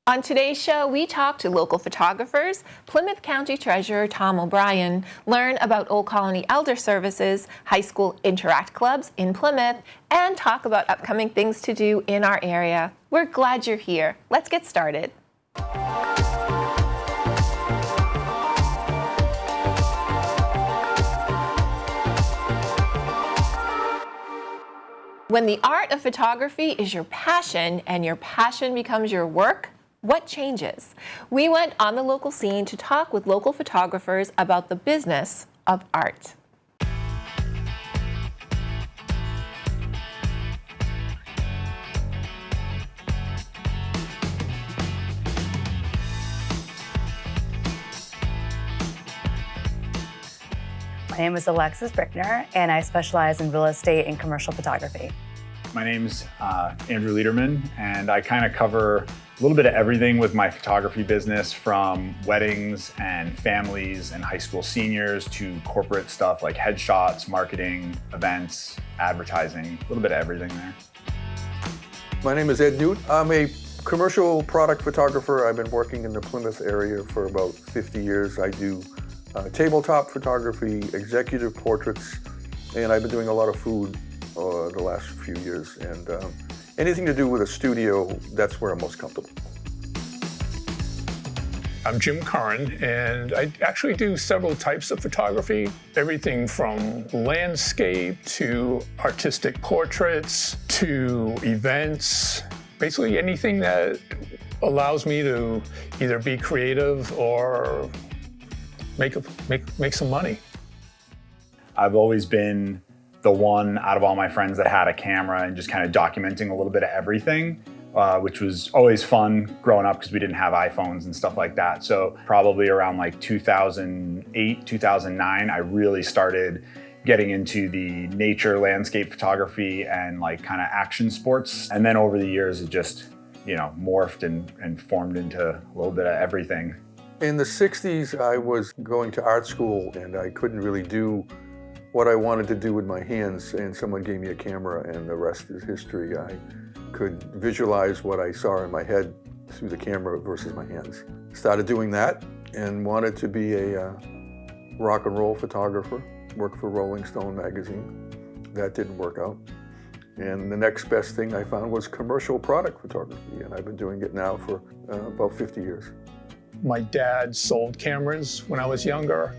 On today's show, we talk to local photographers, Plymouth County Treasurer Tom O'Brien, learn about Old Colony Elder Services, high school interact clubs in Plymouth, and talk about upcoming things to do in our area. We're glad you're here. Let's get started. When the art of photography is your passion and your passion becomes your work, what changes? We went on the local scene to talk with local photographers about the business of art. My name is Alexis Brickner, and I specialize in real estate and commercial photography. My name's Andrew Liederman, and I kind of cover a little bit of everything with my photography business, from weddings and families and high school seniors to corporate stuff like headshots, marketing, events, advertising, a little bit of everything there. My name is Ed Newt. I'm a commercial product photographer. I've been working in the Plymouth area for about 50 years. I do tabletop photography, executive portraits, and I've been doing a lot of food the last few years. And anything to do with a studio, that's where I'm most comfortable. I'm Jim Curran, and I actually do several types of photography, everything from landscape to artistic portraits to events, basically anything that allows me to either be creative or make some money. I've always been the one out of all my friends that had a camera and just kind of documenting a little bit of everything, which was always fun growing up because we didn't have iPhones and stuff like that. So probably around like 2008, 2009, I really started getting into the nature landscape photography and like kind of action sports. And then over the years, it just, morphed and formed into a little bit of everything. In the 60s, I was going to art school and I couldn't really do what I wanted to do with my hands, and someone gave me a camera and the rest is history. I could visualize what I saw in my head through the camera versus my hands. Started doing that and wanted to be a rock and roll photographer, worked for Rolling Stone magazine. That didn't work out. And the next best thing I found was commercial product photography, and I've been doing it now for about 50 years. My dad sold cameras when I was younger,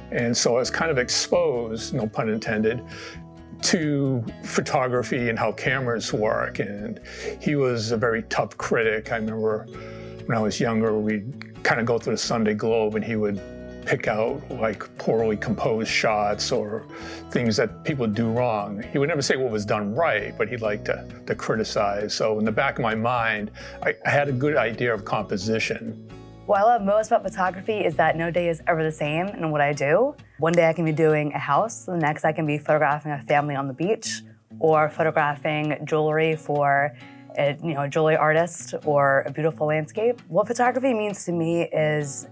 and so I was kind of exposed, no pun intended, to photography and how cameras work. And he was a very tough critic. I remember when I was younger, we'd kind of go through the Sunday Globe and he would pick out like poorly composed shots or things that people do wrong. He would never say what was done right, but he'd like to criticize. So in the back of my mind, I had a good idea of composition. What I love most about photography is that no day is ever the same in what I do. One day I can be doing a house, the next I can be photographing a family on the beach, or photographing jewelry for a jewelry artist, or a beautiful landscape. What photography means to me is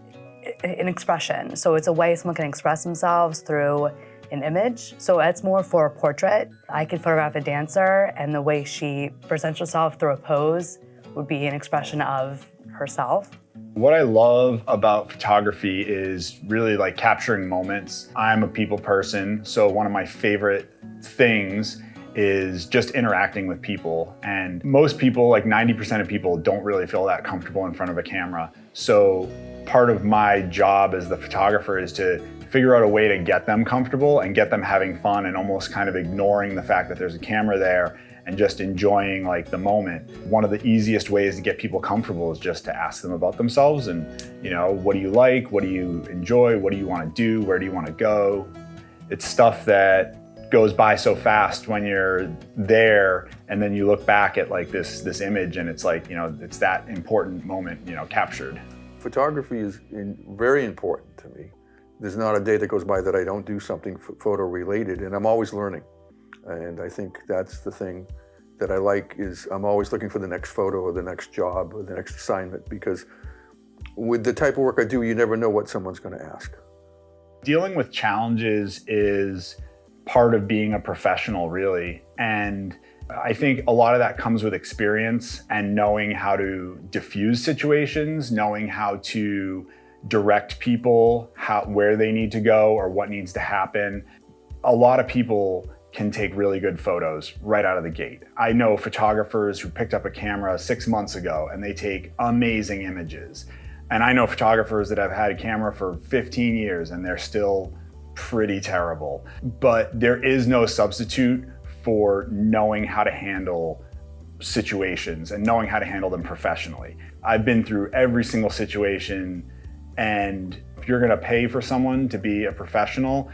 an expression. So it's a way someone can express themselves through an image. So it's more for a portrait. I could photograph a dancer, and the way she presents herself through a pose would be an expression of herself. What I love about photography is really like capturing moments. I'm a people person, so one of my favorite things is just interacting with people. And most people, like 90% of people, don't really feel that comfortable in front of a camera. So part of my job as the photographer is to figure out a way to get them comfortable and get them having fun and almost kind of ignoring the fact that there's a camera there and just enjoying like the moment. One of the easiest ways to get people comfortable is just to ask them about themselves and, what do you like? What do you enjoy? What do you want to do? Where do you want to go? It's stuff that goes by so fast when you're there, and then you look back at like this image and it's like, it's that important moment, captured. Photography is very important to me. There's not a day that goes by that I don't do something photo related, and I'm always learning. And I think that's the thing that I like, is I'm always looking for the next photo or the next job or the next assignment, because with the type of work I do, you never know what someone's going to ask. Dealing with challenges is part of being a professional, really. And I think a lot of that comes with experience and knowing how to diffuse situations, knowing how to direct people, where they need to go or what needs to happen. A lot of people can take really good photos right out of the gate. I know photographers who picked up a camera 6 months ago and they take amazing images. And I know photographers that have had a camera for 15 years and they're still pretty terrible. But there is no substitute for knowing how to handle situations and knowing how to handle them professionally. I've been through every single situation, and if you're gonna pay for someone to be a professional,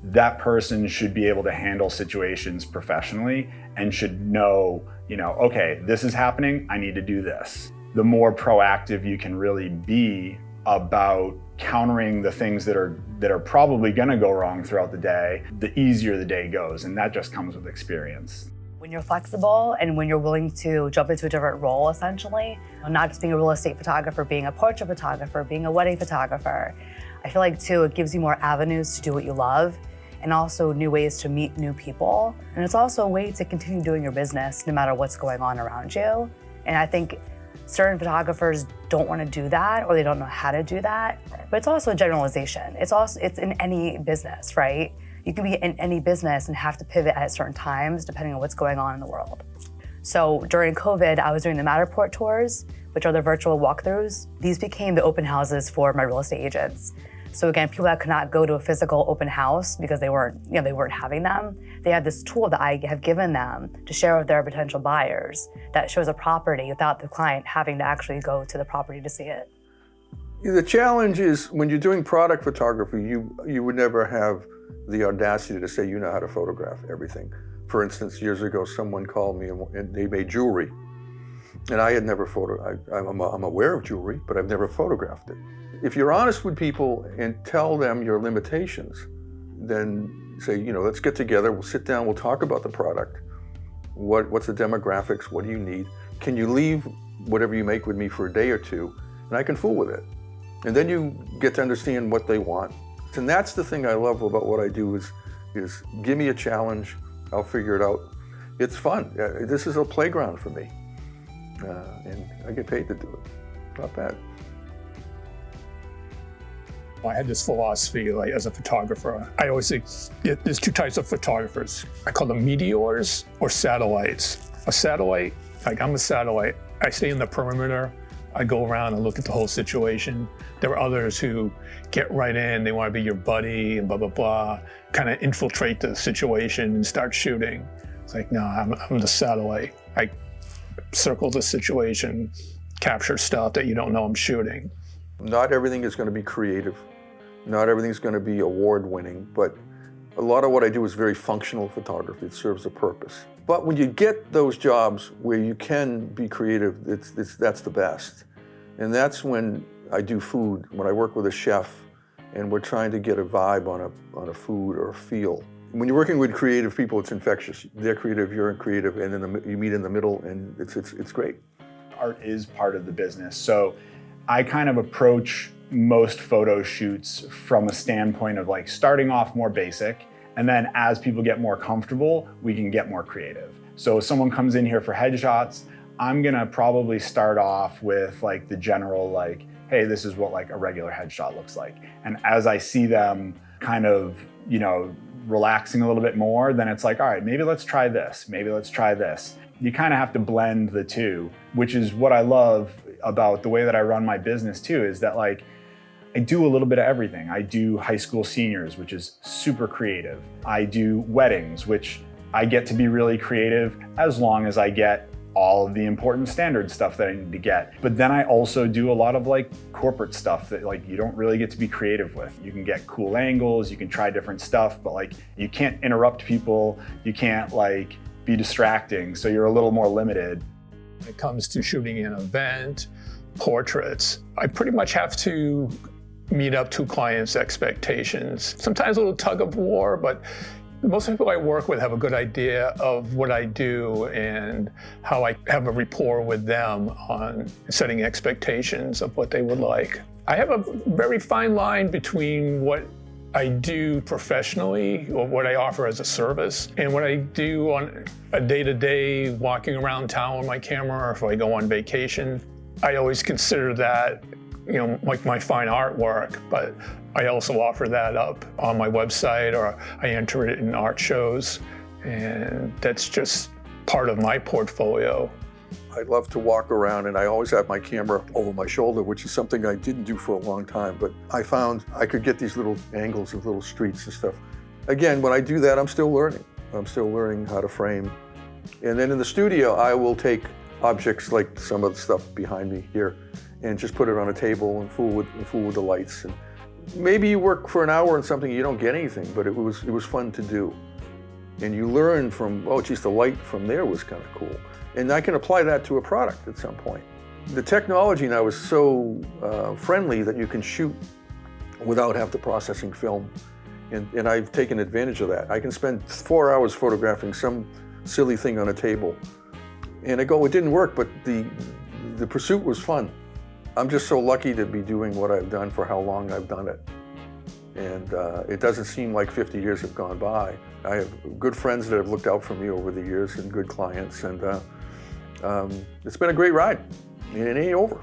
that person should be able to handle situations professionally and should know, okay, this is happening, I need to do this. The more proactive you can really be about countering the things that are probably gonna go wrong throughout the day, the easier the day goes, and that just comes with experience. When you're flexible and when you're willing to jump into a different role, essentially, not just being a real estate photographer, being a portrait photographer, being a wedding photographer, I feel like too, it gives you more avenues to do what you love and also new ways to meet new people. And it's also a way to continue doing your business no matter what's going on around you. And I think certain photographers don't want to do that or they don't know how to do that. But it's also a generalization. It's in any business, right? You can be in any business and have to pivot at certain times depending on what's going on in the world. So during COVID, I was doing the Matterport tours, which are the virtual walkthroughs. These became the open houses for my real estate agents. So again, people that could not go to a physical open house because they weren't having them, they had this tool that I have given them to share with their potential buyers that shows a property without the client having to actually go to the property to see it. The challenge is when you're doing product photography, you would never have the audacity to say you know how to photograph everything. For instance, years ago, someone called me and they made jewelry. And I had never I'm aware of jewelry, but I've never photographed it. If you're honest with people and tell them your limitations, then say, let's get together, we'll sit down, we'll talk about the product. What's the demographics, what do you need? Can you leave whatever you make with me for a day or two, and I can fool with it. And then you get to understand what they want. And that's the thing I love about what I do is give me a challenge, I'll figure it out. It's fun. This is a playground for me. And I get paid to do it. Not bad. I had this philosophy, like as a photographer, I always think there's two types of photographers. I call them meteors or satellites. A satellite, like I'm a satellite, I stay in the perimeter, I go around and look at the whole situation. There are others who get right in, they want to be your buddy and blah, blah, blah, kind of infiltrate the situation and start shooting. It's like, no, I'm the satellite. I circle the situation, capture stuff that you don't know I'm shooting. Not everything is going to be creative. Not everything's going to be award-winning, but a lot of what I do is very functional photography. It serves a purpose. But when you get those jobs where you can be creative, that's the best. And that's when I do food, when I work with a chef and we're trying to get a vibe on a food or a feel. When you're working with creative people, it's infectious. They're creative, you're creative, and then you meet in the middle, and it's great. Art is part of the business, so I kind of approach most photo shoots from a standpoint of like starting off more basic, and then as people get more comfortable, we can get more creative. So if someone comes in here for headshots, I'm gonna probably start off with like the general like, hey, this is what like a regular headshot looks like. And as I see them kind of, relaxing a little bit more, then it's like, all right, maybe let's try this, maybe let's try this. You kind of have to blend the two, which is what I love about the way that I run my business too, is that like, I do a little bit of everything. I do high school seniors, which is super creative. I do weddings, which I get to be really creative as long as I get all of the important standard stuff that I need to get. But then I also do a lot of like corporate stuff that like you don't really get to be creative with. You can get cool angles, you can try different stuff, but like you can't interrupt people, you can't like be distracting, so you're a little more limited. When it comes to shooting an event, portraits, I pretty much have to meet up to clients' expectations. Sometimes a little tug of war, but most people I work with have a good idea of what I do and how I have a rapport with them on setting expectations of what they would like. I have a very fine line between what I do professionally, or what I offer as a service, and what I do on a day-to-day walking around town with my camera, or if I go on vacation, I always consider that, like my fine artwork, but I also offer that up on my website, or I enter it in art shows, and that's just part of my portfolio. I love to walk around, and I always have my camera over my shoulder, which is something I didn't do for a long time, but I found I could get these little angles of little streets and stuff. Again, when I do that, I'm still learning. I'm still learning how to frame. And then in the studio, I will take objects like some of the stuff behind me here and just put it on a table and fool with the lights. And maybe you work for an hour on something, you don't get anything, but it was fun to do. And you learn from, oh geez, the light from there was kind of cool. And I can apply that to a product at some point. The technology now is so friendly that you can shoot without having to processing film. And I've taken advantage of that. I can spend 4 hours photographing some silly thing on a table. And I go, it didn't work, but the pursuit was fun. I'm just so lucky to be doing what I've done for how long I've done it. And it doesn't seem like 50 years have gone by. I have good friends that have looked out for me over the years and good clients, and it's been a great ride. It ain't over.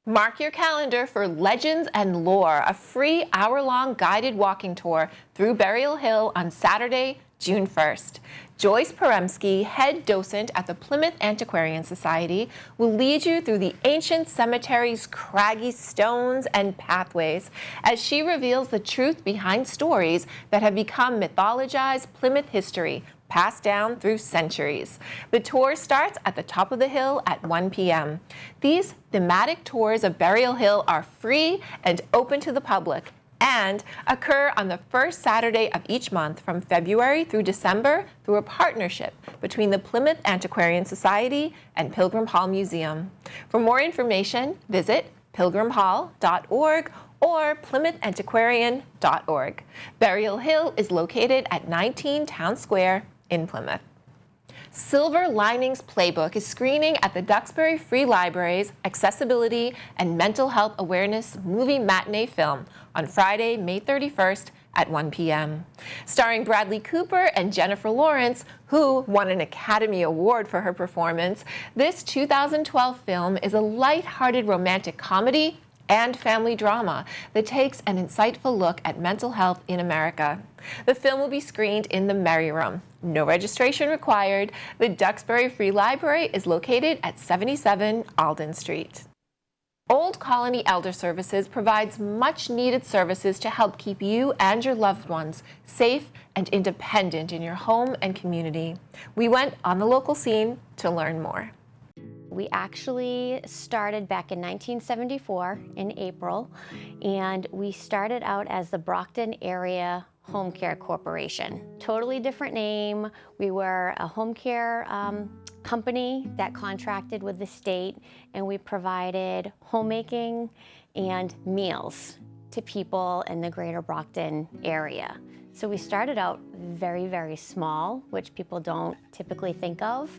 Mark your calendar for Legends and Lore, a free hour-long guided walking tour through Burial Hill on Saturday, June 1st. Joyce Poremski, head docent at the Plymouth Antiquarian Society, will lead you through the ancient cemetery's craggy stones and pathways as she reveals the truth behind stories that have become mythologized Plymouth history, passed down through centuries. The tour starts at the top of the hill at 1 p.m. These thematic tours of Burial Hill are free and open to the public, and occur on the first Saturday of each month from February through December through a partnership between the Plymouth Antiquarian Society and Pilgrim Hall Museum. For more information, visit pilgrimhall.org or plymouthantiquarian.org. Burial Hill is located at 19 Town Square in Plymouth. Silver Linings Playbook is screening at the Duxbury Free Library's Accessibility and Mental Health Awareness Movie Matinee Film on Friday, May 31st at 1 p.m. Starring Bradley Cooper and Jennifer Lawrence, who won an Academy Award for her performance, this 2012 film is a light-hearted romantic comedy and family drama that takes an insightful look at mental health in America. The film will be screened in the Merry Room. No registration required. The Duxbury Free Library is located at 77 Alden Street. Old Colony Elder Services provides much-needed services to help keep you and your loved ones safe and independent in your home and community. We went on the local scene to learn more. We actually started back in 1974 in April, and we started out as the Brockton Area Home Care Corporation. Totally different name. We were a home care company that contracted with the state, and we provided homemaking and meals to people in the greater Brockton area. So we started out very, very small, which people don't typically think of.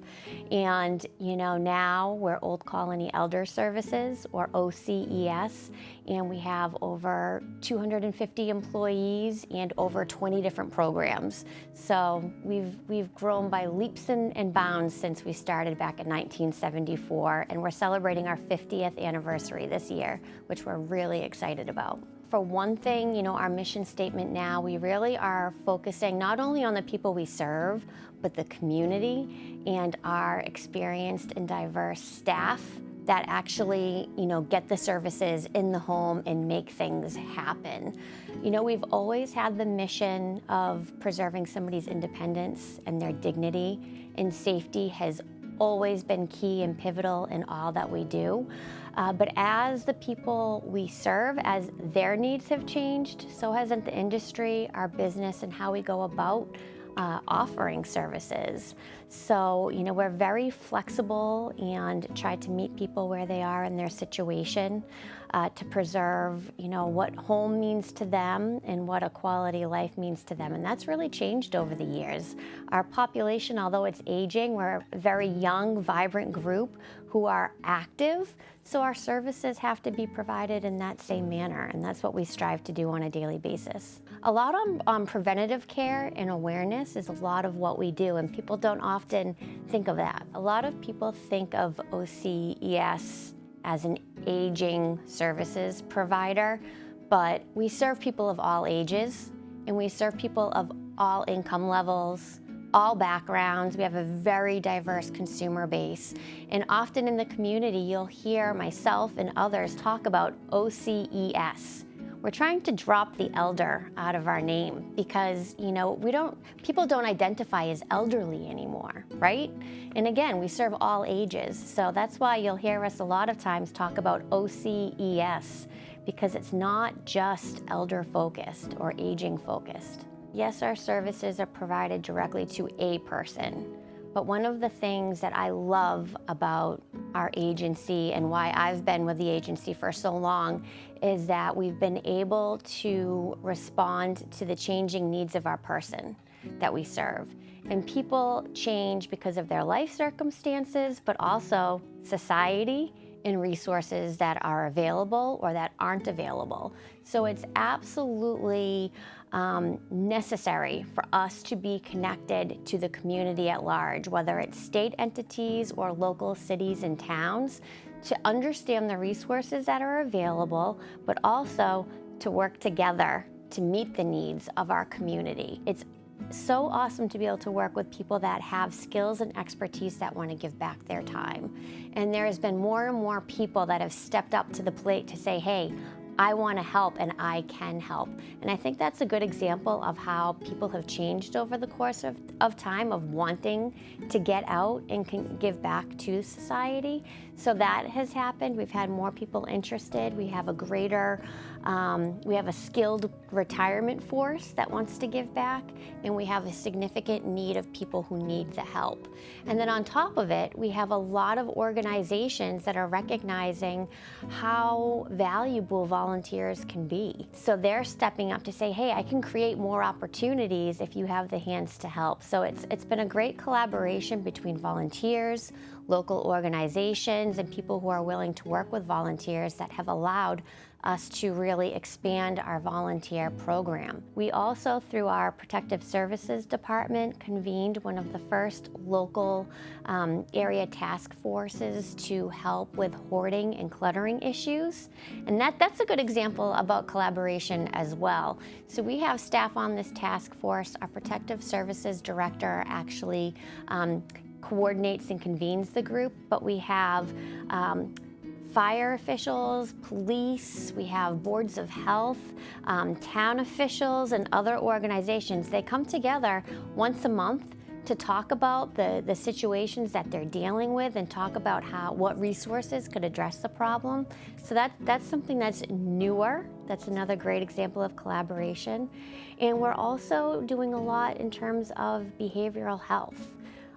And now we're Old Colony Elder Services, or OCES, and we have over 250 employees and over 20 different programs. So we've grown by leaps and bounds since we started back in 1974, and we're celebrating our 50th anniversary this year, which we're really excited about. For one thing, our mission statement now, we really are focusing not only on the people we serve, but the community and our experienced and diverse staff that actually, get the services in the home and make things happen. We've always had the mission of preserving somebody's independence and their dignity, and safety has always been key and pivotal in all that we do. But as the people we serve, as their needs have changed, so hasn't the industry, our business, and how we go about offering services. So, we're very flexible and try to meet people where they are in their situation to preserve, what home means to them and what a quality life means to them. And that's really changed over the years. Our population, although it's aging, we're a very young, vibrant group who are active. So our services have to be provided in that same manner, and that's what we strive to do on a daily basis. A lot on preventative care and awareness is a lot of what we do, and people don't often think of that. A lot of people think of OCES as an aging services provider, but we serve people of all ages, and we serve people of all income levels, all backgrounds. We have a very diverse consumer base. And often in the community, you'll hear myself and others talk about OCES. We're trying to drop the elder out of our name because, people don't identify as elderly anymore, right? And again, we serve all ages. So that's why you'll hear us a lot of times talk about OCES, because it's not just elder focused or aging focused. Yes, our services are provided directly to a person, but one of the things that I love about our agency and why I've been with the agency for so long is that we've been able to respond to the changing needs of our person that we serve. And people change because of their life circumstances, but also society and resources that are available or that aren't available. So it's absolutely necessary for us to be connected to the community at large, whether it's state entities or local cities and towns, to understand the resources that are available, but also to work together to meet the needs of our community. It's so awesome to be able to work with people that have skills and expertise that want to give back their time. And there has been more and more people that have stepped up to the plate to say, hey, I want to help and I can help. And I think that's a good example of how people have changed over the course of time, of wanting to get out and can give back to society. So that has happened. We've had more people interested. We have a skilled retirement force that wants to give back, and we have a significant need of people who need the help. And then on top of it, we have a lot of organizations that are recognizing how valuable volunteers can be. So they're stepping up to say, hey, I can create more opportunities if you have the hands to help. So it's been a great collaboration between volunteers, local organizations, and people who are willing to work with volunteers that have allowed us to really expand our volunteer program. We also, through our Protective Services Department, convened one of the first local area task forces to help with hoarding and cluttering issues. And that's a good example about collaboration as well. So we have staff on this task force. Our Protective Services Director actually coordinates and convenes the group, but we have fire officials, police, we have boards of health, town officials, and other organizations. They come together once a month to talk about the situations that they're dealing with and talk about what resources could address the problem. So that's something that's newer. That's another great example of collaboration. And we're also doing a lot in terms of behavioral health.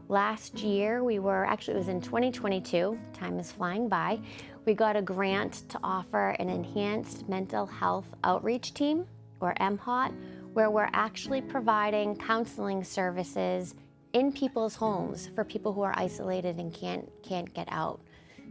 Last year, it was in 2022, time is flying by, we got a grant to offer an enhanced mental health outreach team, or MHOT, where we're actually providing counseling services in people's homes for people who are isolated and can't get out.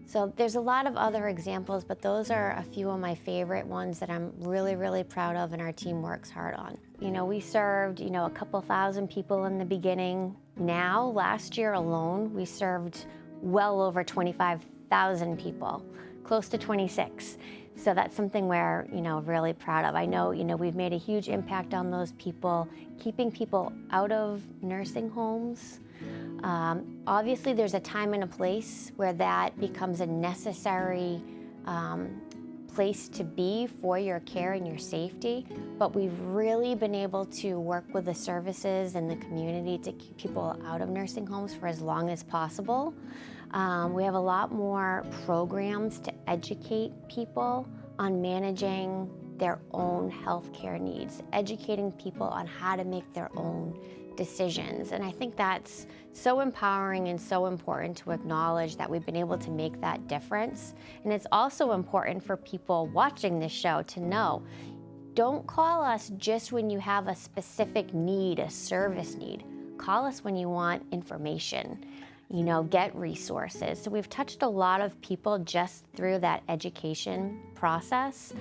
So there's a lot of other examples, but those are a few of my favorite ones that I'm really, really proud of and our team works hard on. We served, a couple thousand people in the beginning. Now, last year alone, we served well over 25,000 people, close to 26. So that's something we're, really proud of. I know, we've made a huge impact on those people, keeping people out of nursing homes. Obviously, there's a time and a place where that becomes a necessary place to be for your care and your safety, but we've really been able to work with the services and the community to keep people out of nursing homes for as long as possible. We have a lot more programs to educate people on managing their own healthcare needs, educating people on how to make their own decisions. And I think that's so empowering and so important to acknowledge that we've been able to make that difference. And it's also important for people watching this show to know, don't call us just when you have a specific need, a service need. Call us when you want information, get resources. So we've touched a lot of people just through that education process.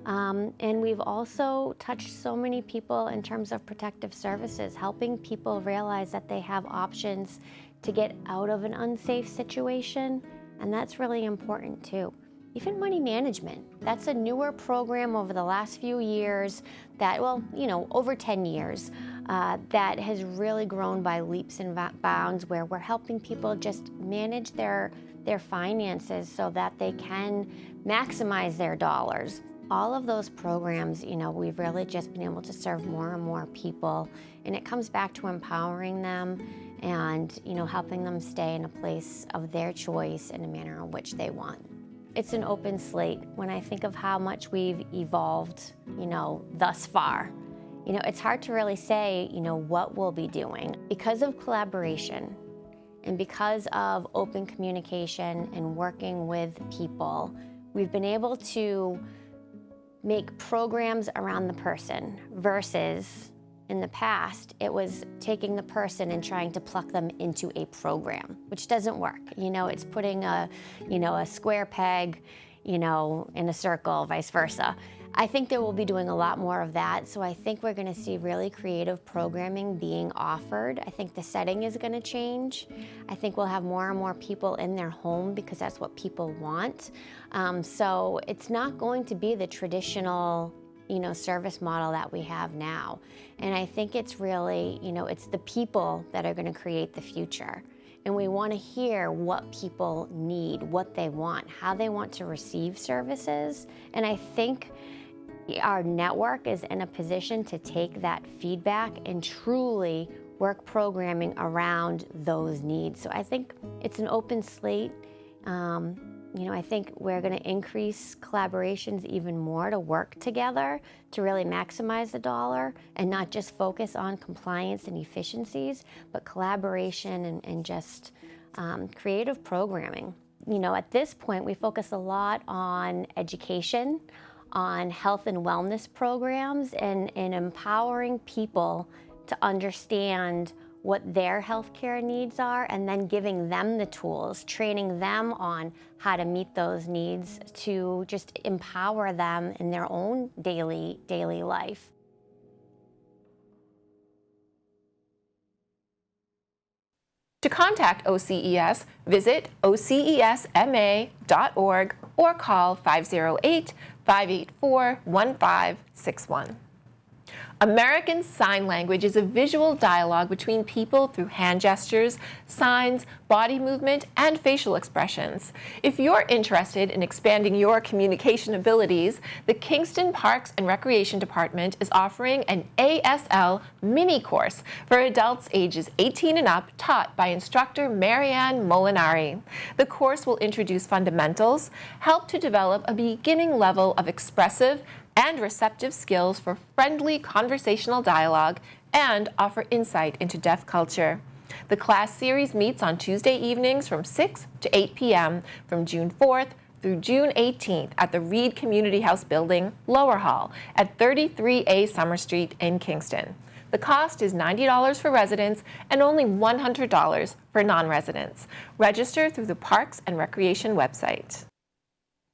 And we've also touched so many people in terms of protective services, helping people realize that they have options to get out of an unsafe situation. And that's really important too. Even money management. That's a newer program over the last few years that, over 10 years, that has really grown by leaps and bounds, where we're helping people just manage their finances so that they can maximize their dollars. All of those programs, we've really just been able to serve more and more people, and it comes back to empowering them and, helping them stay in a place of their choice in a manner in which they want. It's an open slate. When I think of how much we've evolved, thus far, it's hard to really say, what we'll be doing. Because of collaboration and because of open communication and working with people, we've been able to make programs around the person versus in the past, it was taking the person and trying to pluck them into a program, which doesn't work. It's putting a square peg, in a circle, vice versa. I think that we'll be doing a lot more of that. So I think we're going to see really creative programming being offered. I think the setting is going to change. I think we'll have more and more people in their home because that's what people want. So it's not going to be the traditional service model that we have now. And I think it's really, it's the people that are going to create the future. And we want to hear what people need, what they want, how they want to receive services. And I think our network is in a position to take that feedback and truly work programming around those needs. So I think it's an open slate. I think we're going to increase collaborations even more to work together to really maximize the dollar and not just focus on compliance and efficiencies, but collaboration and just creative programming. At this point, we focus a lot on education, on health and wellness programs, and empowering people to understand what their healthcare needs are, and then giving them the tools, training them on how to meet those needs to just empower them in their own daily life. To contact OCES, visit ocesma.org or call 508-584-1561. American Sign Language is a visual dialogue between people through hand gestures, signs, body movement, and facial expressions. If you're interested in expanding your communication abilities, the Kingston Parks and Recreation Department is offering an ASL mini course for adults ages 18 and up, taught by instructor Marianne Molinari. The course will introduce fundamentals, help to develop a beginning level of expressive and receptive skills for friendly conversational dialogue, and offer insight into deaf culture. The class series meets on Tuesday evenings from 6 to 8 p.m. from June 4th through June 18th at the Reed Community House Building, Lower Hall, at 33A Summer Street in Kingston. The cost is $90 for residents and only $100 for non-residents. Register through the Parks and Recreation website.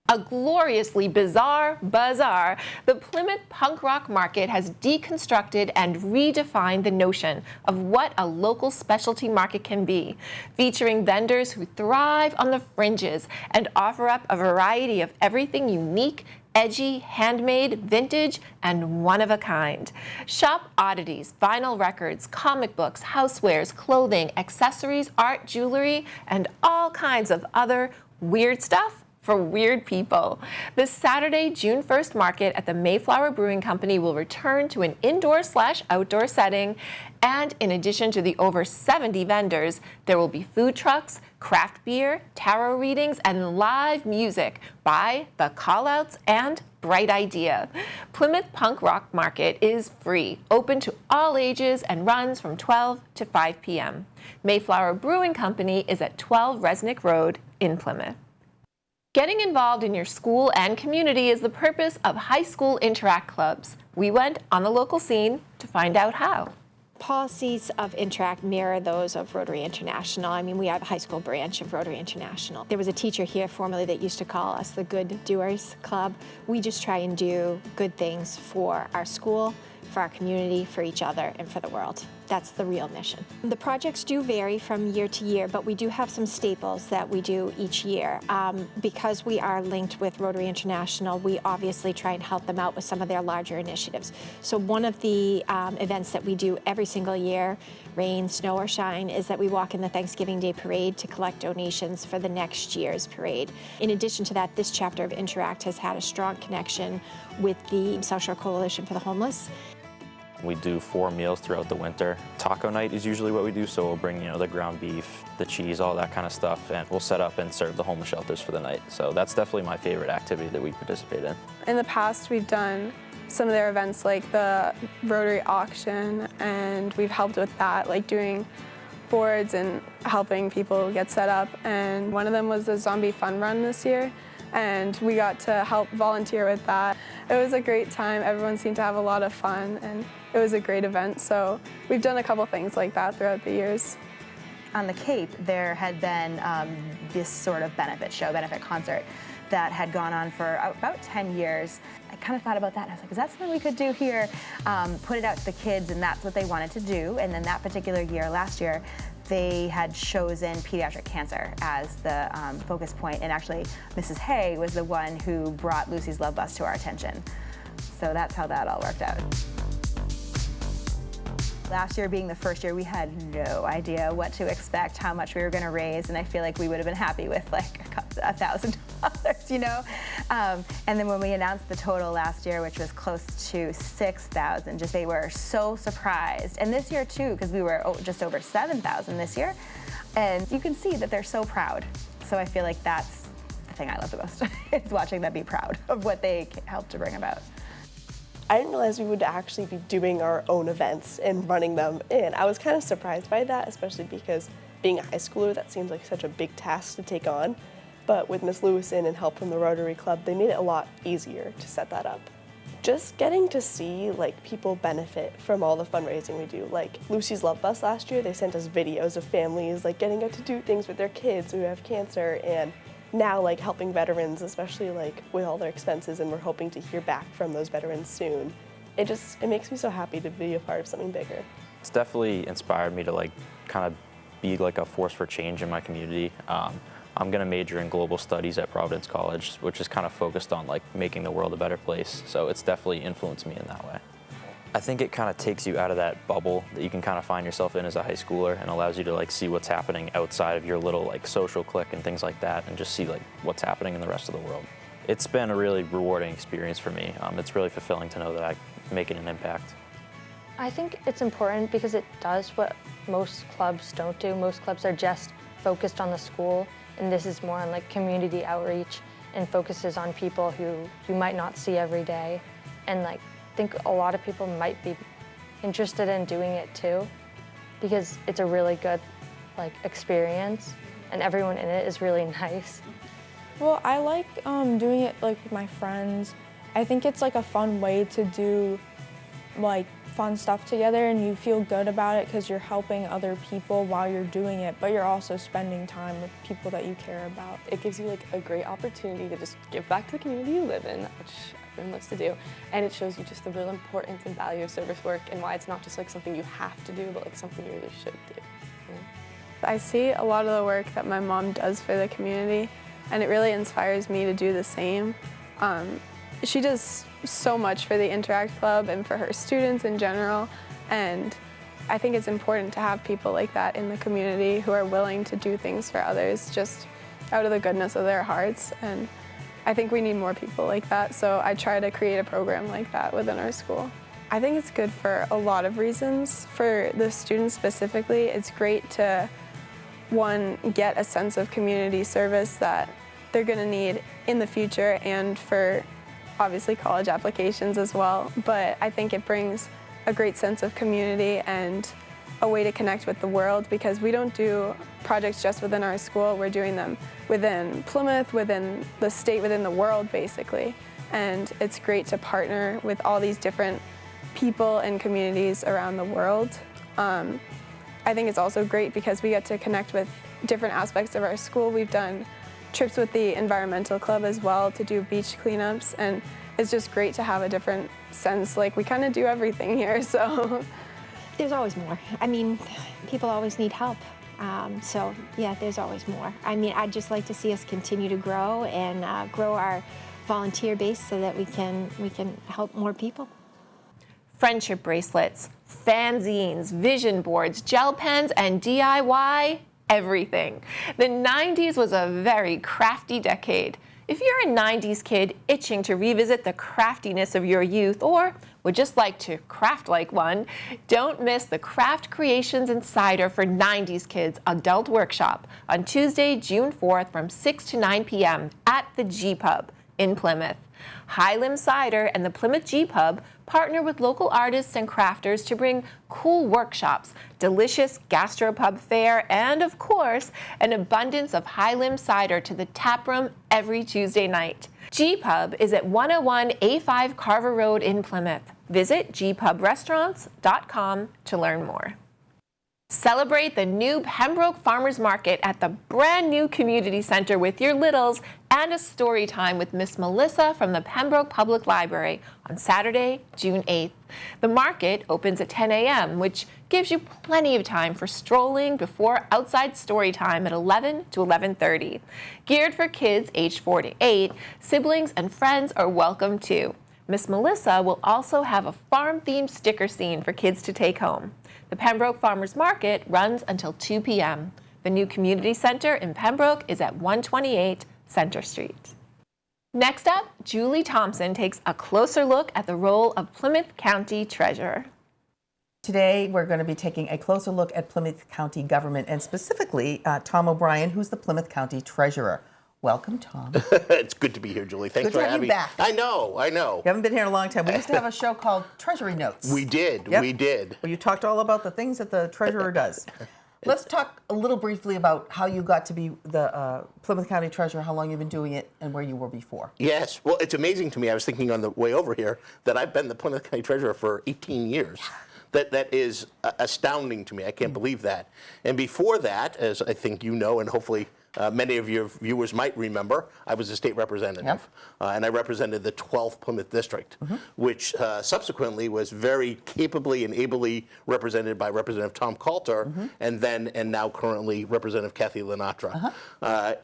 A gloriously bizarre bazaar, the Plymouth punk rock market has deconstructed and redefined the notion of what a local specialty market can be, featuring vendors who thrive on the fringes and offer up a variety of everything unique, edgy, handmade, vintage, and one-of-a-kind. Shop oddities, vinyl records, comic books, housewares, clothing, accessories, art, jewelry, and all kinds of other weird stuff for weird people. This Saturday, June 1st market at the Mayflower Brewing Company will return to an indoor/outdoor setting, and in addition to the over 70 vendors, there will be food trucks, craft beer, tarot readings, and live music by The Callouts and Bright Idea. Plymouth Punk Rock Market is free, open to all ages, and runs from 12 to 5 p.m. Mayflower Brewing Company is at 12 Resnick Road in Plymouth. Getting involved in your school and community is the purpose of high school interact clubs. We went on the local scene to find out how. Policies of Interact mirror those of Rotary International. I mean, we are the high school branch of Rotary International. There was a teacher here formerly that used to call us the Good Doers Club. We just try and do good things for our school, for our community, for each other, and for the world. That's the real mission. The projects do vary from year to year, but we do have some staples that we do each year. Because we are linked with Rotary International, we obviously try and help them out with some of their larger initiatives. So one of the events that we do every single year, rain, snow, or shine, is that we walk in the Thanksgiving Day Parade to collect donations for the next year's parade. In addition to that, this chapter of Interact has had a strong connection with the South Shore Coalition for the Homeless. We do 4 meals throughout the winter. Taco night is usually what we do, so we'll bring, the ground beef, the cheese, all that kind of stuff, and we'll set up and serve the homeless shelters for the night. So that's definitely my favorite activity that we participate in. In the past, we've done some of their events like the Rotary auction, and we've helped with that, like doing boards and helping people get set up. And one of them was the zombie fun run this year, and we got to help volunteer with that. It was a great time. Everyone seemed to have a lot of fun, and it was a great event. So we've done a couple things like that throughout the years. On the Cape, there had been this sort of benefit concert that had gone on for about 10 years. I kind of thought about that, and I was like, is that something we could do here? Put it out to the kids, and that's what they wanted to do. And then that particular year, last year, they had chosen pediatric cancer as the focus point, and actually Mrs. Hay was the one who brought Lucy's Love Bus to our attention. So that's how that all worked out. Last year being the first year, we had no idea what to expect, how much we were going to raise, and I feel like we would have been happy with like $1,000, and then when we announced the total last year, which was close to $6,000, they were so surprised. And this year too, because we were just over $7,000 this year, and you can see that they're so proud. So I feel like that's the thing I love the most, is watching them be proud of what they helped to bring about. I didn't realize we would actually be doing our own events and running them, and I was kind of surprised by that, especially because being a high schooler, that seems like such a big task to take on. But with Ms. Lewison and help from the Rotary Club, they made it a lot easier to set that up. Just getting to see people benefit from all the fundraising we do. Like Lucy's Love Bus last year, they sent us videos of families getting out to do things with their kids who have cancer, and now helping veterans, especially with all their expenses, and we're hoping to hear back from those veterans soon. It makes me so happy to be a part of something bigger. It's definitely inspired me to kind of be a force for change in my community. I'm going to major in global studies at Providence College, which is kind of focused on making the world a better place. So it's definitely influenced me in that way. I think it kind of takes you out of that bubble that you can kind of find yourself in as a high schooler, and allows you to see what's happening outside of your little social clique and things like that, and just see what's happening in the rest of the world. It's been a really rewarding experience for me. It's really fulfilling to know that I'm making an impact. I think it's important because it does what most clubs don't do. Most clubs are just focused on the school, and this is more on community outreach and focuses on people who you might not see every day. And I think a lot of people might be interested in doing it too, because it's a really good experience, and everyone in it is really nice. Well, I like doing it with my friends. I think it's a fun way to do fun stuff together, and you feel good about it because you're helping other people while you're doing it, but you're also spending time with people that you care about. It gives you a great opportunity to just give back to the community you live in, which everyone loves to do, and it shows you just the real importance and value of service work, and why it's not just something you have to do, but something you really should do. I see a lot of the work that my mom does for the community, and it really inspires me to do the same. She does so much for the Interact Club and for her students in general, and I think it's important to have people like that in the community who are willing to do things for others just out of the goodness of their hearts, and I think we need more people like that, so I try to create a program like that within our school. I think it's good for a lot of reasons. For the students specifically, it's great to, one, get a sense of community service that they're going to need in the future, and for obviously college applications as well. But I think it brings a great sense of community and a way to connect with the world, because we don't do projects just within our school. We're doing them within Plymouth, within the state, within the world, basically. And it's great to partner with all these different people and communities around the world. I think it's also great because we get to connect with different aspects of our school. We've done trips with the environmental club as well to do beach cleanups, and it's just great to have a different sense. Like, we kind of do everything here, so. There's always more. I mean, people always need help. So yeah, there's always more. I mean, I'd just like to see us continue to grow and grow our volunteer base so that we can help more people. Friendship bracelets, fanzines, vision boards, gel pens, and DIY everything. The 90s was a very crafty decade. If you're a 90s kid itching to revisit the craftiness of your youth, or would just like to craft like one, don't miss the Craft Creations Insider for 90s Kids Adult Workshop on Tuesday, June 4th from 6 to 9 p.m. at the G-Pub in Plymouth. High Limb Cider and the Plymouth G-Pub partner with local artists and crafters to bring cool workshops, delicious gastropub fare, and of course, an abundance of High Limb Cider to the tap room every Tuesday night. G-Pub is at 101 A5 Carver Road in Plymouth. Visit gpubrestaurants.com to learn more. Celebrate the new Pembroke Farmers Market at the brand new community center with your littles and a story time with Miss Melissa from the Pembroke Public Library on Saturday, June 8th. The market opens at 10 a.m., which gives you plenty of time for strolling before outside story time at 11 to 11:30. Geared for kids aged 4 to 8, siblings and friends are welcome too. Miss Melissa will also have a farm-themed sticker scene for kids to take home. The Pembroke Farmers Market runs until 2 p.m. The new community center in Pembroke is at 128 Center Street. Next up, Julie Thompson takes a closer look at the role of Plymouth County Treasurer. Today, we're going to be taking a closer look at Plymouth County government, and specifically Tom O'Brien, who's the Plymouth County Treasurer. Welcome, Tom. It's good to be here, Julie. Thanks for having me. Back. I know. You haven't been here in a long time. We used to have a show called Treasury Notes. We did. Yep. We did. Where you talked all about the things that the treasurer does. Let's talk a little briefly about how you got to be the Plymouth County Treasurer, how long you've been doing it, and where you were before. Yes. Well, it's amazing to me. I was thinking on the way over here that I've been the Plymouth County Treasurer for 18 years. That is astounding to me. I can't believe that. And before that, as I think you know, and hopefully many of your viewers might remember, I was a state representative, and I represented the 12th Plymouth District, which subsequently was very capably and ably represented by Representative Tom Coulter, and now currently Representative Kathy Lenatra.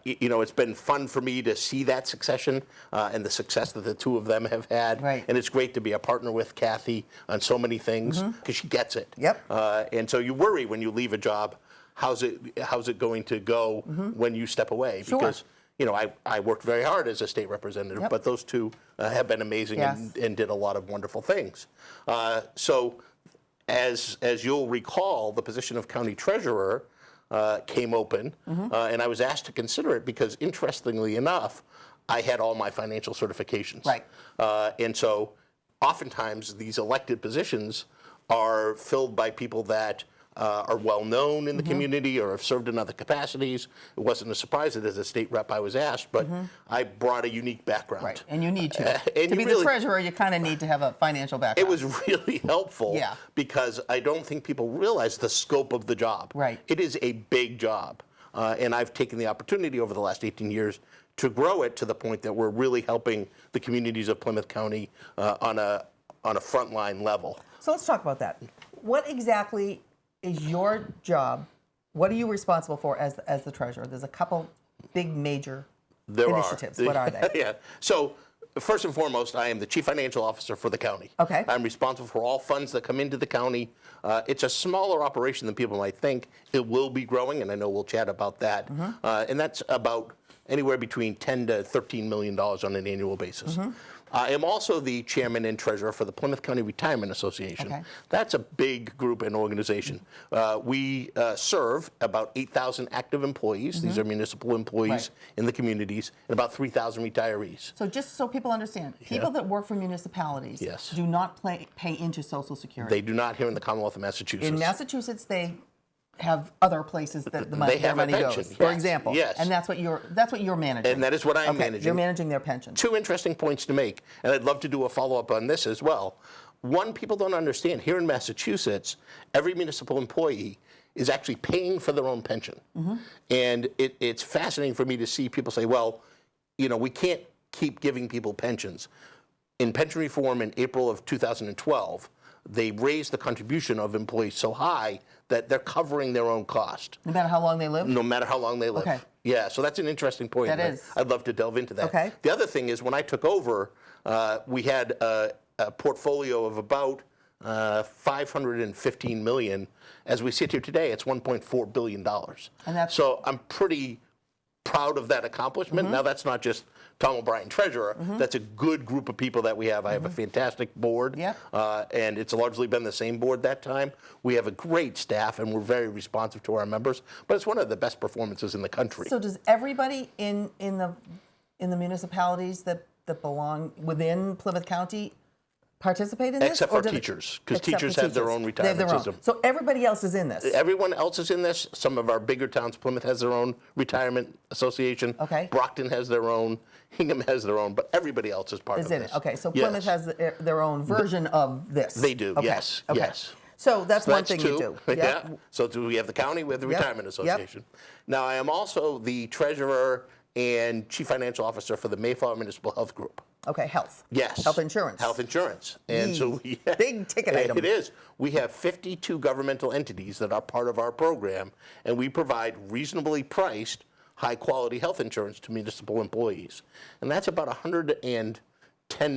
You know, it's been fun for me to see that succession and the success that the two of them have had, and it's great to be a partner with Kathy on so many things because she gets it. And so you worry when you leave a job. How's it going to go when you step away? Because you know, I worked very hard as a state representative, but those two have been amazing and did a lot of wonderful things. So as you'll recall, the position of county treasurer came open, and I was asked to consider it because, interestingly enough, I had all my financial certifications. And so oftentimes these elected positions are filled by people that are well known in the community or have served in other capacities. It wasn't a surprise that as a state rep I was asked, but I brought a unique background. And you need to. To be the treasurer, you kind of need to have a financial background. It was really helpful because I don't think people realize the scope of the job. It is a big job. And I've taken the opportunity over the last 18 years to grow it to the point that we're really helping the communities of Plymouth County on a frontline level. So let's talk about that. What exactly is your job? What are you responsible for as the treasurer? There's a couple big major initiatives. What are they? So first and foremost, I am the chief financial officer for the county. I'm responsible for all funds that come into the county. It's a smaller operation than people might think. It will be growing, and I know we'll chat about that. And that's about anywhere between $10 to $13 million on an annual basis. I am also the chairman and treasurer for the Plymouth County Retirement Association. Okay. That's a big group and organization. We serve about 8,000 active employees. These are municipal employees in the communities, and about 3,000 retirees. So just so people understand, people that work for municipalities do not pay into Social Security. They do not here in the Commonwealth of Massachusetts. In Massachusetts, they have other places that the money, They have their a money pension, goes. For yes, example, yes. and that's what you're managing. And that is what I'm managing. You're managing their pension. Two interesting points to make, and I'd love to do a follow-up on this as well. One, people don't understand, here in Massachusetts, every municipal employee is actually paying for their own pension. And it's fascinating for me to see people say, well, you know, we can't keep giving people pensions. In pension reform in April of 2012, they raised the contribution of employees so high that they're covering their own cost. No matter how long they live? No matter how long they live. Okay. Yeah, so that's an interesting point. That is. I'd love to delve into that. Okay. The other thing is when I took over, we had a portfolio of about $515 million. As we sit here today, it's $1.4 billion. And that's so I'm pretty proud of that accomplishment. Now that's not just Tom O'Brien, treasurer. That's a good group of people that we have. I have a fantastic board, and it's largely been the same board that time. We have a great staff, and we're very responsive to our members. But it's one of the best performances in the country. So does everybody in the municipalities that belong within Plymouth County participate in this? Except for teachers, because teachers have their own retirement system. So everybody else is in this? Everyone else is in this. Some of our bigger towns, Plymouth has their own retirement association. Okay. Brockton has their own. Hingham has their own, but everybody else is part of this. Is in it. Okay, so Plymouth has their own version of this. They do, okay. yes, okay. yes. So that's one thing two. you do. Yeah. So we have the county, we have the retirement association. Now I am also the treasurer and chief financial officer for the Mayflower Municipal Health Group. Okay, health. Yes. Health insurance. Health insurance. And so big ticket item. It is. We have 52 governmental entities that are part of our program, and we provide reasonably priced, high-quality health insurance to municipal employees. And that's about $110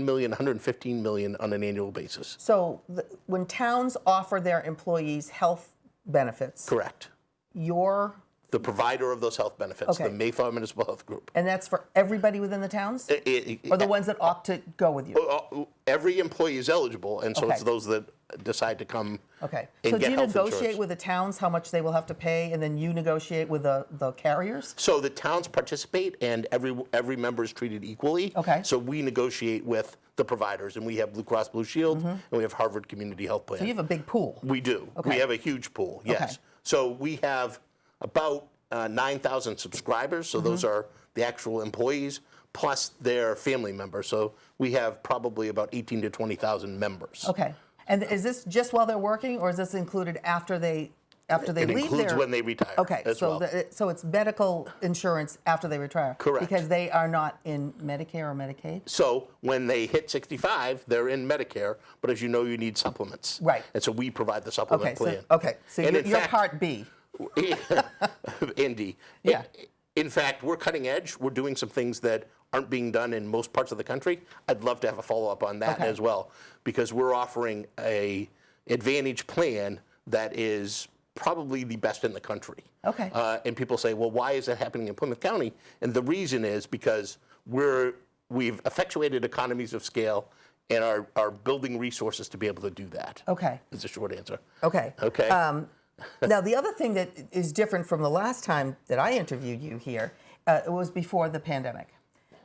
million, $115 million on an annual basis. So when towns offer their employees health benefits, correct, you're the provider of those health benefits, the Mayflower Municipal Health Group. And that's for everybody within the towns? Or the ones that opt to go with you? Every employee is eligible, and so it's those that decide to come and So get do you health negotiate insurance. with the towns how much they will have to pay, and then you negotiate with the carriers? So the towns participate, and every member is treated equally. Okay. So we negotiate with the providers, and we have Blue Cross Blue Shield, and we have Harvard Community Health Plan. So you have a big pool? We do. We have a huge pool, yes. Okay. So we have about 9,000 subscribers, so those are the actual employees, plus their family members. So we have probably about 18 to 20,000 members. Okay. And is this just while they're working, or is this included after they leave? It includes when they retire. Okay, as so well. so it's medical insurance after they retire. Correct. Because they are not in Medicare or Medicaid. So when they hit 65, they're in Medicare, but as you know, you need supplements. Right. And so we provide the supplement plan. So And you're Part B. Indy. Yeah. In fact, we're cutting edge. We're doing some things that aren't being done in most parts of the country. I'd love to have a follow-up on that as well, because we're offering a Advantage plan that is probably the best in the country. Okay. And people say, well, why is that happening in Plymouth County? And the reason is because we've effectuated economies of scale and are building resources to be able to do that. Okay. Is the short answer. Okay. Okay. Now, the other thing that is different from the last time that I interviewed you here, it was before the pandemic.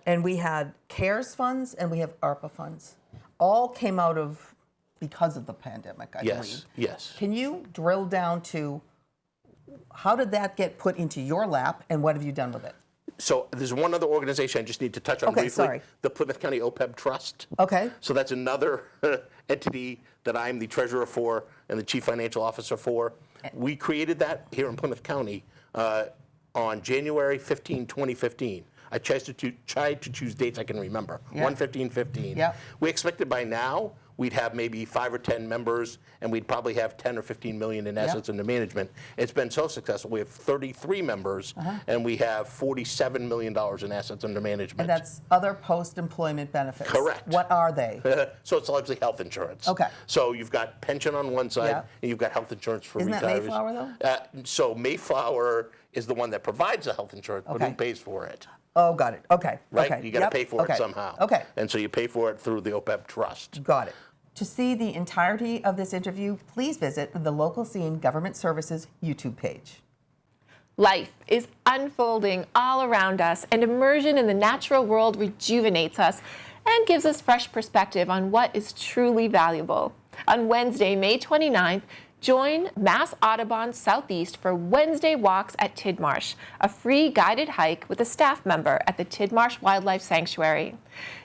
And we had CARES funds and we have ARPA funds. All came out of because of the pandemic, I believe. Yes. Can you drill down to how did that get put into your lap and what have you done with it? So there's one other organization I just need to touch on briefly. Sorry. The Plymouth County OPEB Trust. Okay. So that's another entity that I'm the treasurer for and the chief financial officer for. We created that here in Plymouth County on January 15, 2015. I tried to choose dates I can remember. 1/15/15. Yeah. We expected by now we'd have maybe 5 or 10 members, and we'd probably have 10 or 15 million in assets under management. It's been so successful. We have 33 members, and we have $47 million in assets under management. And that's other post-employment benefits. Correct. What are they? So it's largely health insurance. Okay. So you've got pension on one side, and you've got health insurance for Isn't retirees. that Mayflower, though? So Mayflower is the one that provides the health insurance, but who pays for it? Oh, got it. Okay. Right? Okay. You got to Yep. pay for Okay. it somehow. Okay. And so you pay for it through the OPEB trust. Got it. To see the entirety of this interview, please visit the Local Scene Government Services YouTube page. Life is unfolding all around us, and immersion in the natural world rejuvenates us and gives us fresh perspective on what is truly valuable. On Wednesday, May 29th, join Mass Audubon Southeast for Wednesday Walks at Tidmarsh, a free guided hike with a staff member at the Tidmarsh Wildlife Sanctuary.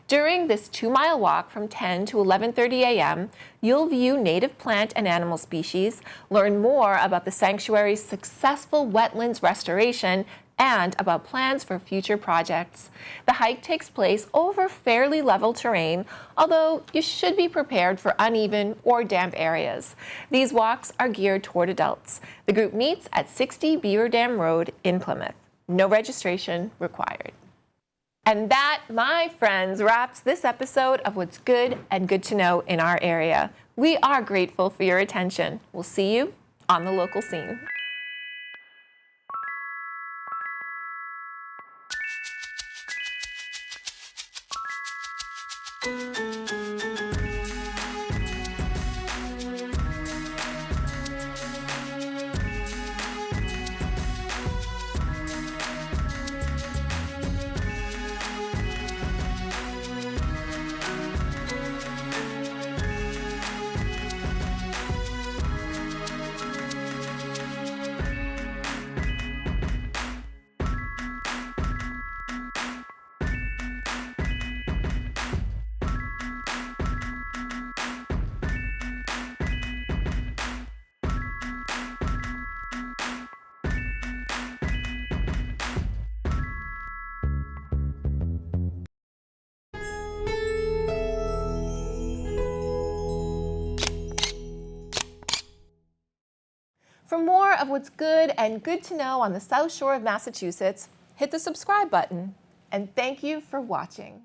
During this 2-mile walk from 10 to 11:30 a.m., you'll view native plant and animal species, learn more about the sanctuary's successful wetlands restoration, and about plans for future projects. The hike takes place over fairly level terrain, although you should be prepared for uneven or damp areas. These walks are geared toward adults. The group meets at 60 Beaver Dam Road in Plymouth. No registration required. And that, my friends, wraps this episode of What's Good and Good to Know in our area. We are grateful for your attention. We'll see you on the local scene. For more of what's good and good to know on the South Shore of Massachusetts, hit the subscribe button. And thank you for watching.